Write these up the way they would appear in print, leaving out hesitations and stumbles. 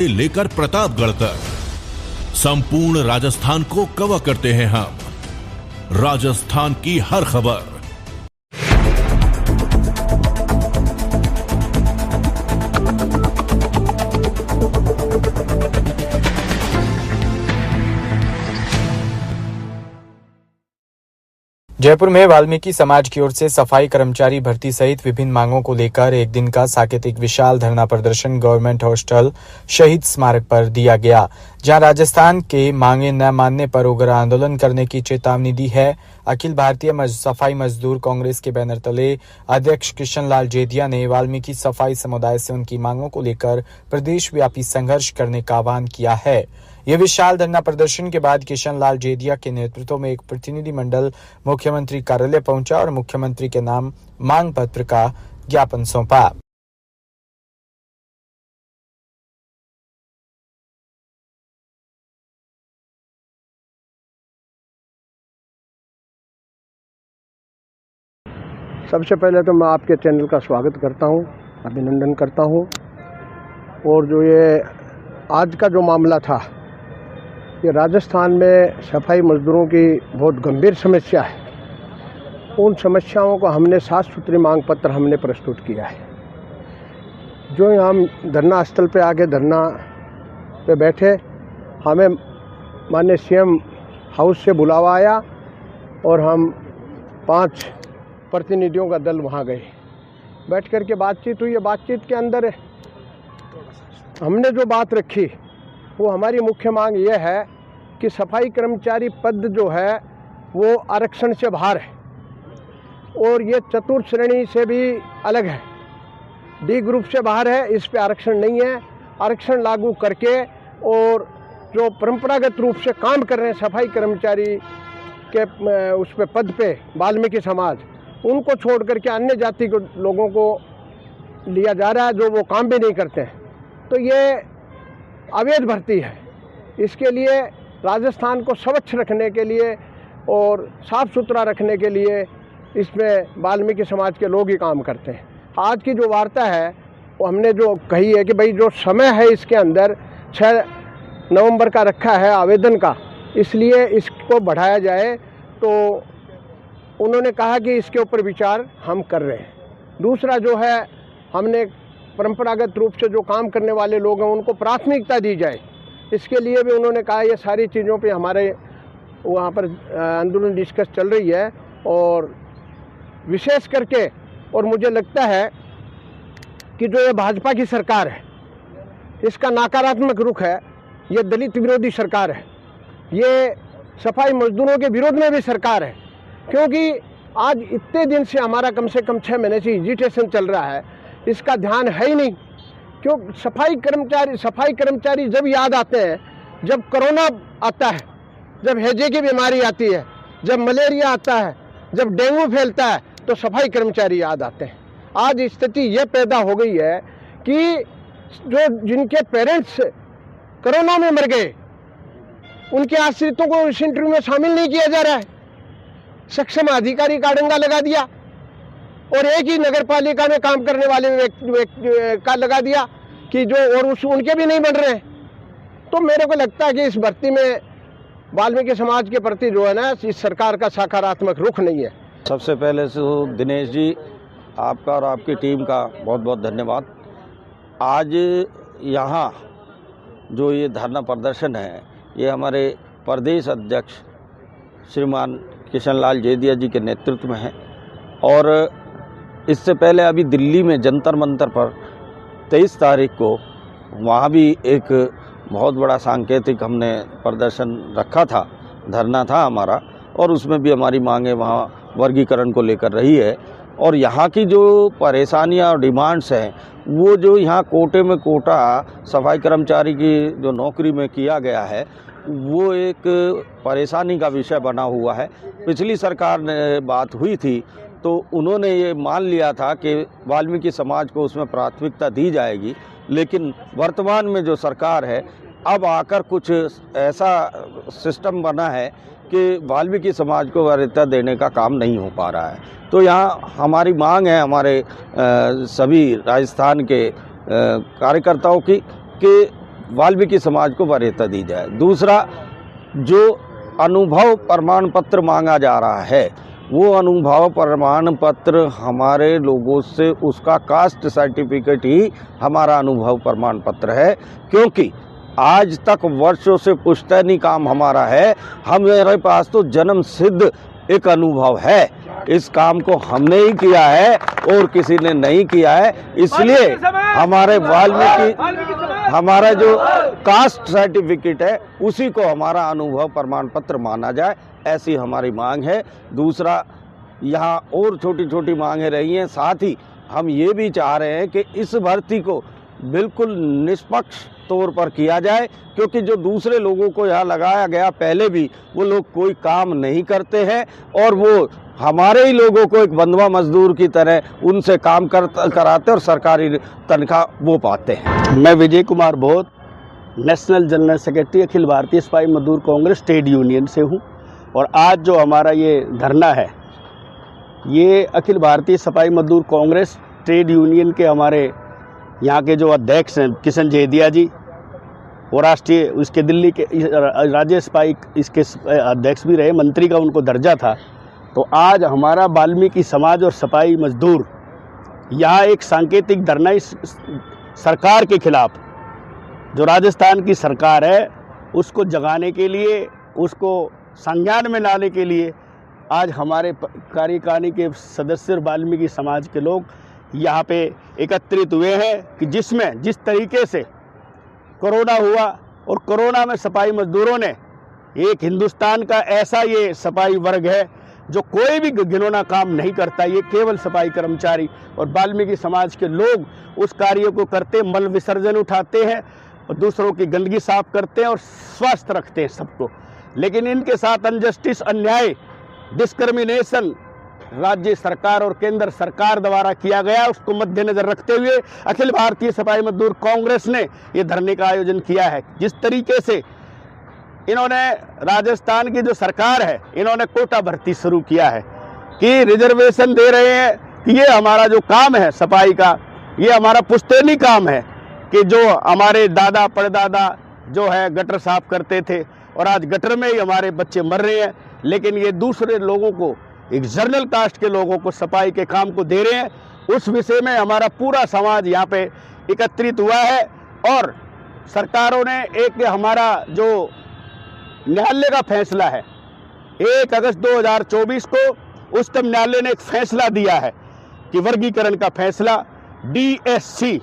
लेकर प्रतापगढ़ तक संपूर्ण राजस्थान को कवर करते हैं हम। राजस्थान की हर खबर। जयपुर में वाल्मीकि समाज की ओर से सफाई कर्मचारी भर्ती सहित विभिन्न मांगों को लेकर एक दिन का साकेतिक विशाल धरना प्रदर्शन गवर्नमेंट हॉस्टल शहीद स्मारक पर दिया गया, जहां राजस्थान के मांगे न मानने पर उग्र आंदोलन करने की चेतावनी दी है। अखिल भारतीय सफाई मजदूर कांग्रेस के बैनर तले अध्यक्ष किशन लाल जेदिया ने वाल्मीकि सफाई समुदाय से उनकी मांगों को लेकर प्रदेश व्यापी संघर्ष करने का आह्वान किया है। यह विशाल धरना प्रदर्शन के बाद किशन लाल जेदिया के नेतृत्व में एक प्रतिनिधिमंडल मुख्यमंत्री कार्यालय पहुंचा और मुख्यमंत्री के नाम मांग पत्र का ज्ञापन सौंपा। सबसे पहले तो मैं आपके चैनल का स्वागत करता हूं, अभिनंदन करता हूं। और जो ये आज का जो मामला था, ये राजस्थान में सफाई मजदूरों की बहुत गंभीर समस्या है। उन समस्याओं को हमने 7 सूत्री मांग पत्र हमने प्रस्तुत किया है। जो हम धरना स्थल पे आके धरना पे बैठे, हमें माननीय सीएम हाउस से बुलावा आया और हम 5 प्रतिनिधियों का दल वहाँ गए। बैठ कर के बातचीत हुई। बातचीत के अंदर हमने जो बात रखी, वो हमारी मुख्य मांग ये है कि सफाई कर्मचारी पद जो है वो आरक्षण से बाहर है और ये चतुर्थ श्रेणी से भी अलग है, डी ग्रुप से बाहर है। इस पे आरक्षण नहीं है। आरक्षण लागू करके और जो परंपरागत रूप से काम कर रहे हैं सफाई कर्मचारी के उस पे पद पे वाल्मीकि समाज, उनको छोड़ करके अन्य जाति के लोगों को लिया जा रहा है जो वो काम भी नहीं करते हैं। तो ये अवैध भर्ती है। इसके लिए राजस्थान को स्वच्छ रखने के लिए और साफ सुथरा रखने के लिए इसमें वाल्मीकि समाज के लोग ही काम करते हैं। आज की जो वार्ता है वो हमने जो कही है कि भाई जो समय है इसके अंदर 6 नवंबर का रखा है आवेदन का, इसलिए इसको बढ़ाया जाए। तो उन्होंने कहा कि इसके ऊपर विचार हम कर रहे हैं। दूसरा जो है, हमने परंपरागत रूप से जो काम करने वाले लोग हैं उनको प्राथमिकता दी जाए। इसके लिए भी उन्होंने कहा ये सारी चीज़ों पे हमारे वहाँ पर आंदोलन डिस्कस चल रही है। और विशेष करके और मुझे लगता है कि जो ये भाजपा की सरकार है, इसका नकारात्मक रुख है। ये दलित विरोधी सरकार है, ये सफाई मजदूरों के विरोध में भी सरकार है। क्योंकि आज इतने दिन से हमारा कम से कम 6 महीने से एजिटेशन चल रहा है, इसका ध्यान है ही नहीं। क्यों? सफाई कर्मचारी जब याद आते हैं जब कोरोना आता है, जब हैजे की बीमारी आती है, जब मलेरिया आता है, जब डेंगू फैलता है, तो सफाई कर्मचारी याद आते हैं। आज स्थिति यह पैदा हो गई है कि जो जिनके पेरेंट्स कोरोना में मर गए, उनके आश्रितों को इस इंटरव्यू में शामिल नहीं किया जा रहा है। सक्षम अधिकारी का डंगा लगा दिया और एक ही नगर पालिका में काम करने वाले का लगा दिया कि जो और उनके भी नहीं बन रहे हैं। तो मेरे को लगता है कि इस भर्ती में वाल्मीकि समाज के प्रति जो है ना, इस सरकार का सकारात्मक रुख नहीं है। सबसे पहले तो दिनेश जी, आपका और आपकी टीम का बहुत बहुत धन्यवाद। आज यहाँ जो ये धरना प्रदर्शन है, ये हमारे प्रदेश अध्यक्ष श्रीमान किशन लाल जेदिया जी के नेतृत्व में है। और इससे पहले अभी दिल्ली में जंतर मंतर पर 23 तारीख को वहाँ भी एक बहुत बड़ा सांकेतिक हमने प्रदर्शन रखा था, धरना था हमारा, और उसमें भी हमारी मांगें वहाँ वर्गीकरण को लेकर रही है। और यहाँ की जो परेशानियाँ और डिमांड्स हैं, वो जो यहाँ कोटे में कोटा सफाई कर्मचारी की जो नौकरी में किया गया है, वो एक परेशानी का विषय बना हुआ है। पिछली सरकार ने बात हुई थी तो उन्होंने ये मान लिया था कि वाल्मीकि समाज को उसमें प्राथमिकता दी जाएगी, लेकिन वर्तमान में जो सरकार है, अब आकर कुछ ऐसा सिस्टम बना है कि वाल्मीकि समाज को वरीयता देने का काम नहीं हो पा रहा है। तो यहाँ हमारी मांग है हमारे सभी राजस्थान के कार्यकर्ताओं की कि वाल्मीकि समाज को वरीयता दी जाए। दूसरा, जो अनुभव प्रमाण पत्र मांगा जा रहा है, वो अनुभव प्रमाण पत्र हमारे लोगों से, उसका कास्ट सर्टिफिकेट ही हमारा अनुभव प्रमाण पत्र है, क्योंकि आज तक वर्षों से पुश्तैनी काम हमारा है। हमारे पास तो जन्म सिद्ध एक अनुभव है, इस काम को हमने ही किया है और किसी ने नहीं किया है। इसलिए हमारे वाल्मीकि, हमारा जो कास्ट सर्टिफिकेट है उसी को हमारा अनुभव प्रमाण पत्र माना जाए, ऐसी हमारी मांग है। दूसरा, यहाँ और छोटी छोटी मांगें रही हैं। साथ ही हम ये भी चाह रहे हैं कि इस भर्ती को बिल्कुल निष्पक्ष तौर पर किया जाए, क्योंकि जो दूसरे लोगों को यहाँ लगाया गया पहले भी वो लोग कोई काम नहीं करते हैं और वो हमारे ही लोगों को एक बंधुआ मजदूर की तरह उनसे काम कराते और सरकारी तनख्वाह वो पाते हैं। मैं विजय कुमार बोध, national general secretary Akhil Bharatiya सिपाही मजदूर कांग्रेस ट्रेड यूनियन से हूँ। और आज जो हमारा ये धरना है, ये अखिल भारतीय सिपाही मजदूर कांग्रेस ट्रेड यूनियन के हमारे यहाँ के जो अध्यक्ष हैं किशन जहेदिया जी, वो राष्ट्रीय उसके दिल्ली के राज्य सिपाही इसके अध्यक्ष भी रहे, मंत्री का उनको दर्जा था। तो आज हमारा वाल्मीकि समाज और सिपाही मजदूर यहाँ एक सांकेतिक धरना इस सरकार के खिलाफ, जो राजस्थान की सरकार है उसको जगाने के लिए, उसको संज्ञान में लाने के लिए आज हमारे कार्यकारिणी के सदस्य वाल्मीकि समाज के लोग यहाँ पे एकत्रित हुए हैं कि जिसमें जिस तरीके से कोरोना हुआ और कोरोना में सिपाही मजदूरों ने, एक हिंदुस्तान का ऐसा ये सिपाही वर्ग है जो कोई भी घिनौना काम नहीं करता, ये केवल सिपाही कर्मचारी और वाल्मीकि समाज के लोग उस कार्य को करते, मल विसर्जन उठाते हैं और दूसरों की गंदगी साफ करते हैं और स्वस्थ रखते हैं सबको। लेकिन इनके साथ अनजस्टिस, अन्याय, डिस्क्रिमिनेशन राज्य सरकार और केंद्र सरकार द्वारा किया गया, उसको मद्देनजर रखते हुए अखिल भारतीय सिपाही मजदूर कांग्रेस ने ये धरने का आयोजन किया है। जिस तरीके से इन्होंने राजस्थान की जो सरकार है, इन्होंने कोटा भर्ती शुरू किया है कि रिजर्वेशन दे रहे हैं कि ये हमारा जो काम है सिपाही का, ये हमारा पुश्तैनी काम है कि जो हमारे दादा परदादा जो है गटर साफ करते थे और आज गटर में ही हमारे बच्चे मर रहे हैं। लेकिन ये दूसरे लोगों को, एक जनरल कास्ट के लोगों को सफाई के काम को दे रहे हैं। उस विषय में हमारा पूरा समाज यहाँ पे एकत्रित हुआ है और सरकारों ने एक हमारा जो न्यायालय का फैसला है 1 अगस्त 2024 को उच्चतम न्यायालय ने एक फैसला दिया है कि वर्गीकरण का फैसला DSC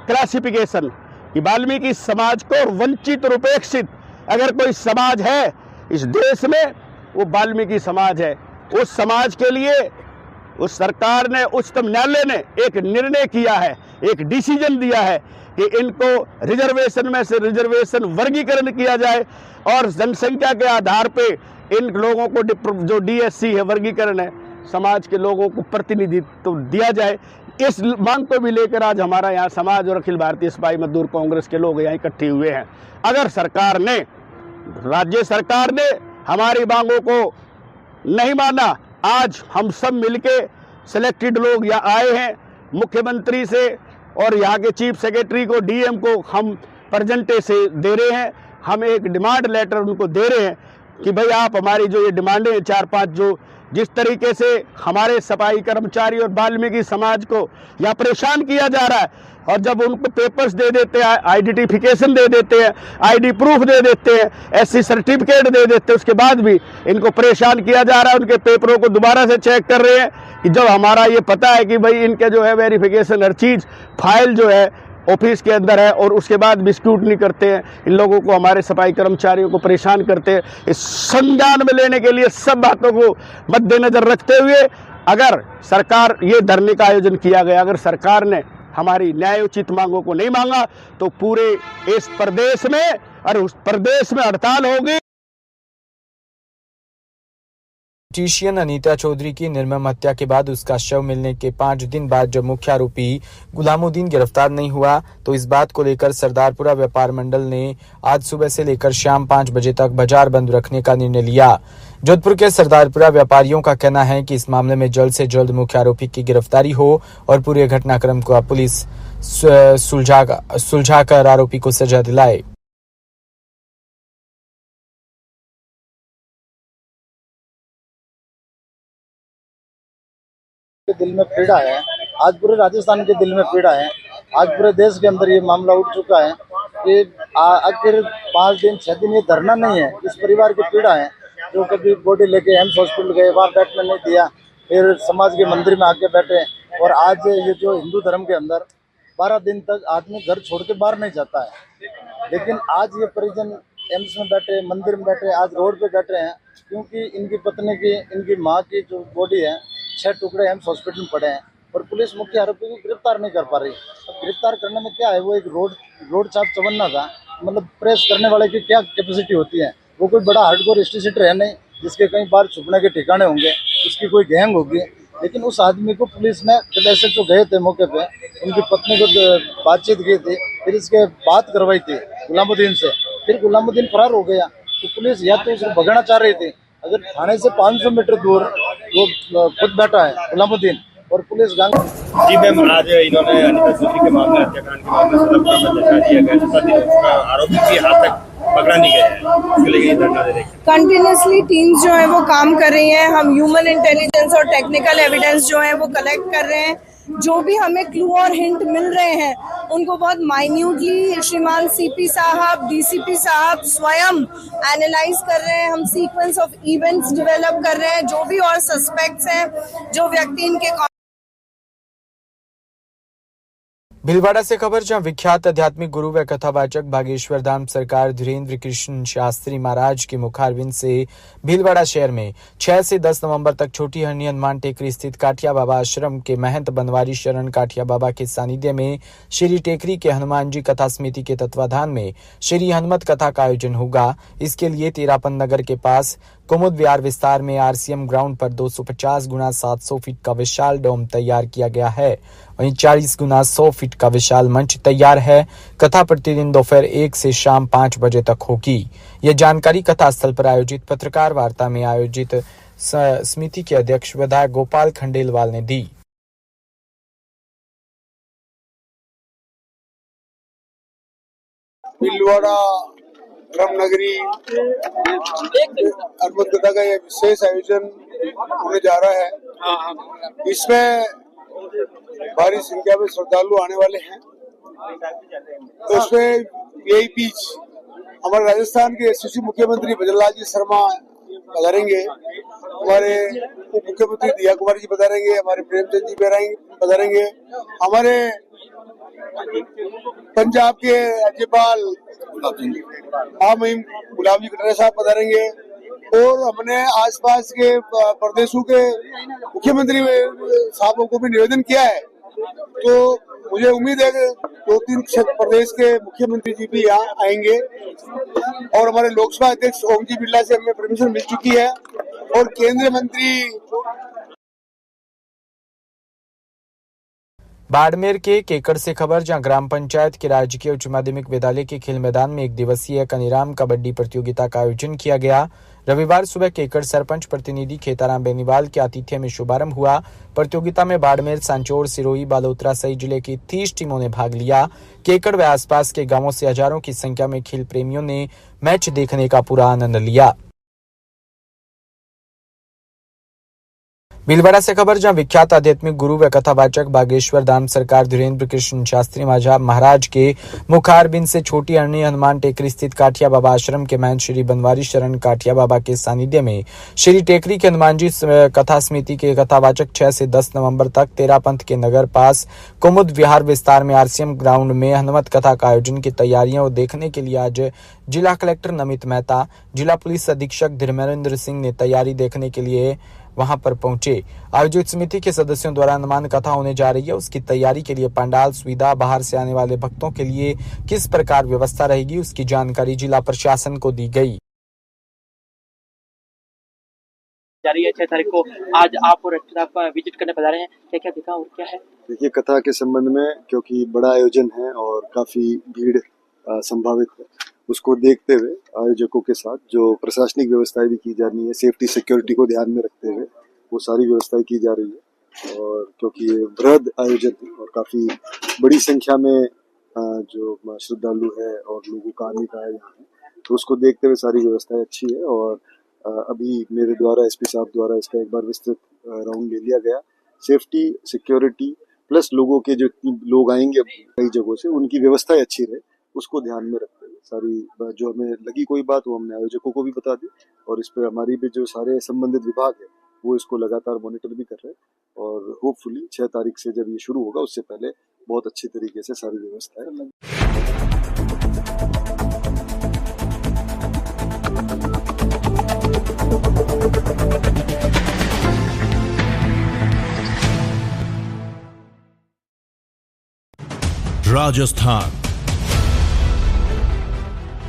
क्लासिफिकेशन कि वाल्मीकि समाज को और वंचित और उपेक्षित अगर कोई समाज है इस देश में वो वाल्मीकि समाज है। उस समाज के लिए उस सरकार ने, उच्चतम न्यायालय ने एक निर्णय किया है, एक डिसीजन दिया है कि इनको रिजर्वेशन में से रिजर्वेशन वर्गीकरण किया जाए और जनसंख्या के आधार पे इन लोगों को जो DSC है वर्गीकरण है, समाज के लोगों को प्रतिनिधित्व दिया जाए। इस मांग को भी लेकर आज हमारा यहाँ समाज और अखिल भारतीय सिपाही मजदूर कांग्रेस के लोग यहाँ इकट्ठे हुए हैं। अगर सरकार ने, राज्य सरकार ने हमारी मांगों को नहीं माना, आज हम सब मिलके सिलेक्टेड लोग यहाँ आए हैं, मुख्यमंत्री से और यहाँ के चीफ सेक्रेटरी को, DM को हम प्रेजेंटे से दे रहे हैं। हम एक डिमांड लेटर उनको दे रहे हैं कि भाई आप हमारी जो ये डिमांडें 4-5 जो जिस तरीके से हमारे सफाई कर्मचारी और वाल्मीकि समाज को यहाँ परेशान किया जा रहा है और जब उनको पेपर्स दे देते हैं, आइडेंटिफिकेशन दे देते हैं, ID प्रूफ दे देते हैं, SC सर्टिफिकेट दे देते हैं, उसके बाद भी इनको परेशान किया जा रहा है। उनके पेपरों को दोबारा से चेक कर रहे हैं कि जब हमारा ये पता है कि भाई इनके जो है वेरिफिकेशन हर चीज़ फाइल जो है ऑफिस के अंदर है और उसके बाद भी स्क्रूटनी करते हैं, इन लोगों को, हमारे सफाई कर्मचारियों को परेशान करते हैं। इस संज्ञान में लेने के लिए सब बातों को मद्देनजर रखते हुए अगर सरकार ये धरने का आयोजन किया गया, अगर सरकार ने हमारी न्यायोचित मांगों को नहीं मांगा तो पूरे इस प्रदेश में और उस प्रदेश में हड़ताल होगी। ब्यूटिशियन अनीता चौधरी की निर्मम हत्या के बाद उसका शव मिलने के 5 दिन बाद जब मुख्य आरोपी गुलामुद्दीन गिरफ्तार नहीं हुआ तो इस बात को लेकर सरदारपुरा व्यापार मंडल ने आज सुबह से लेकर शाम 5 बजे तक बाजार बंद रखने का निर्णय लिया। जोधपुर के सरदारपुरा व्यापारियों का कहना है कि इस मामले में जल्द से जल्द मुख्य आरोपी की गिरफ्तारी हो और पूरे घटनाक्रम को पुलिस सुलझाकर आरोपी को सजा दिलाए। दिल में पीड़ा है, आज पूरे राजस्थान के दिल में पीड़ा है। आज पूरे देश के अंदर ये मामला उठ चुका है कि आखिर 5 दिन 6 दिन ये धरना नहीं है, इस परिवार की पीड़ा है जो कभी बॉडी लेके एम्स हॉस्पिटल गए, वहाँ बैठने नहीं दिया, फिर समाज के मंदिर में आके बैठे। और आज ये जो हिंदू धर्म के अंदर 12 दिन तक आदमी घर छोड़ के बाहर नहीं जाता है, लेकिन आज ये परिजन एम्स में बैठे, मंदिर में बैठे, आज रोड पे बैठे हैं क्योंकि इनकी पत्नी की, इनकी माँ की जो बॉडी है 6 टुकड़े एम्स हॉस्पिटल में पड़े हैं और पुलिस मुख्य आरोपी को गिरफ्तार नहीं कर पा रही। अब गिरफ्तार करने में क्या है, वो एक रोड चाप चवन्ना था, मतलब प्रेस करने वाले की क्या कैपेसिटी होती है, वो कोई बड़ा हार्डकोर स्टेशन है नहीं जिसके कई बार छुपने के ठिकाने होंगे, उसकी कोई गैंग होगी। लेकिन उस आदमी को पुलिस ने जब SHO गए थे मौके पे, उनकी पत्नी को बातचीत की थी, फिर इसके बात करवाई थी गुलामुद्दीन से, फिर गुलामुद्दीन फरार हो गया तो पुलिस या तो उसको भगाना चाह रही थी, अगर थाने से 500 मीटर दूर वो खुद बैठा है गुलामुद्दीन और पुलिस गांग। जी मैम, आज इन्होंने अनीता चौधरी के मामले, हत्याकांड के मामले सरदारपुरा में दर्शा दिया गया, आरोपी की हाथ तक पकड़ा नहीं गया है, इसके लिए धरना दे रहे हैं। कंटिन्यूसली टीम्स जो है वो काम कर रही हैं, हम ह्यूमन इंटेलिजेंस और टेक्निकल एविडेंस जो है वो कलेक्ट कर रहे हैं। जो भी हमें क्लू और हिंट मिल रहे हैं उनको बहुत माइन्यूटली श्रीमान CP साहब, DCP साहब स्वयं एनालाइज कर रहे हैं। हम सीक्वेंस ऑफ इवेंट्स डेवलप कर रहे हैं, जो भी और सस्पेक्ट्स हैं, जो व्यक्ति इनके। भीलवाड़ा से खबर, जहां विख्यात आध्यात्मिक गुरु व कथावाचक बागेश्वर धाम सरकार धीरेन्द्र कृष्ण शास्त्री महाराज के मुखारविंद से भीलवाड़ा शहर में 6 से 10 नवंबर तक छोटी हरनी हनुमान टेकरी स्थित काठिया बाबा आश्रम के महंत बनवारी शरण काठिया बाबा के सानिध्य में श्री टेकरी के हनुमान जी कथा समिति के तत्वाधान में श्री हनुमत कथा का आयोजन होगा। इसके लिए तेरापन नगर के पास कुमुद विहार विस्तार में RCM ग्राउंड पर 250 गुना 700 फीट का विशाल डोम तैयार किया गया है, वहीं 40 गुना 100 फीट का विशाल मंच तैयार है। कथा प्रतिदिन दोपहर 1 से शाम 5 बजे तक होगी। यह जानकारी कथा स्थल पर आयोजित पत्रकार वार्ता में आयोजित समिति के अध्यक्ष विधायक गोपाल खंडेलवाल ने दी। भीलवाड़ा रामनगरी हनुमत कथा का यह विशेष आयोजन होने जा रहा है। इसमें भारी संख्या में श्रद्धालु आने वाले हैं। तो उसमें VIPs हमारे राजस्थान के यशस्वी मुख्यमंत्री भजनलाल जी शर्मा पधारेंगे, हमारे उप मुख्यमंत्री दिया कुमारी जी पधारेंगे, हमारे प्रेमचंद जी पधारेंगे, हमारे पंजाब के राज्यपाल गुलाब जी कटारिया साहब पधारेंगे और हमने आसपास के प्रदेशों के मुख्यमंत्री साहबों को भी निवेदन किया है। तो मुझे उम्मीद है कि 2-3 प्रदेश के मुख्यमंत्री जी भी यहाँ आएंगे और हमारे लोकसभा अध्यक्ष ओम जी बिरला से हमें परमिशन मिल चुकी है और केंद्रीय मंत्री। बाड़मेर के केकड़ से खबर, जहां ग्राम पंचायत के राजकीय उच्च माध्यमिक विद्यालय के खेल मैदान में 1 दिवसीय कनीराम कबड्डी प्रतियोगिता का आयोजन किया गया। रविवार सुबह केकड़ सरपंच प्रतिनिधि खेताराम बेनीवाल के आतिथ्य में शुभारंभ हुआ। प्रतियोगिता में बाड़मेर, सांचौर, सिरोही, बालोतरा सहित जिले की 30 टीमों ने भाग लिया। केकड़ व आसपास के गांवों से हजारों की संख्या में खेल प्रेमियों ने मैच देखने का पूरा आनंद लिया। भीलवाड़ा से खबर, जहां विख्यात आध्यात्मिक गुरु व कथावाचक बागेश्वर धाम सरकार धीरेन्द्र कृष्ण शास्त्री महाराज के मुखारबिंद से छोटी हरनी हनुमान टेकरी स्थित काठिया बाबा आश्रम के महंत श्री बनवारी शरण काठिया बाबा के सानिध्य में श्री टेकरी के हनुमान जी कथा समिति के कथावाचक 6 से 10 नवंबर तक तेरापंथ के नगर पास कुमुद विहार विस्तार में RCM ग्राउंड में हनुमत कथा का आयोजन की तैयारियां देखने के लिए आज जिला कलेक्टर नमित मेहता, जिला पुलिस अधीक्षक धर्मेंद्र सिंह ने तैयारी देखने के लिए वहां पर पहुंचे। आयोजित समिति के सदस्यों द्वारा हनुमान कथा होने जा रही है, उसकी तैयारी के लिए पंडाल सुविधा, बाहर से आने वाले भक्तों के लिए किस प्रकार व्यवस्था रहेगी, उसकी जानकारी जिला प्रशासन को दी गई। जा रही है 6 तारीख को। आज आप और रक्षित आप विजिट करने पधारे हैं, क्या क्या देखा और क्या है? देखिए, कथा के संबंध में क्योंकि बड़ा आयोजन है और काफी भीड़ संभावित है, उसको देखते हुए आयोजकों के साथ जो प्रशासनिक व्यवस्थाएं भी की जानी है, सेफ्टी सिक्योरिटी को ध्यान में रखते हुए वो सारी व्यवस्थाएं की जा रही है। और क्योंकि ये बृहद आयोजन है और काफी बड़ी संख्या में जो श्रद्धालु है और लोगों का आने का है यहाँ, तो उसको देखते हुए सारी व्यवस्थाएं अच्छी है। और अभी मेरे द्वारा एसपी साहब द्वारा इसका एक बार विस्तृत राउंड ले लिया गया। सेफ्टी सिक्योरिटी प्लस लोगों के जो लोग आएंगे कई जगहों से, उनकी व्यवस्थाएं अच्छी रहे, उसको ध्यान में रखते हुए सारी जो हमें लगी कोई बात वो हमने आयोजकों को भी बता दी। और इस पर हमारी भी जो सारे संबंधित विभाग है वो इसको लगातार मॉनिटर भी कर रहे हैं। और होपफुली 6 तारीख से जब ये शुरू होगा उससे पहले बहुत अच्छी तरीके से सारी व्यवस्थाएं राजस्थान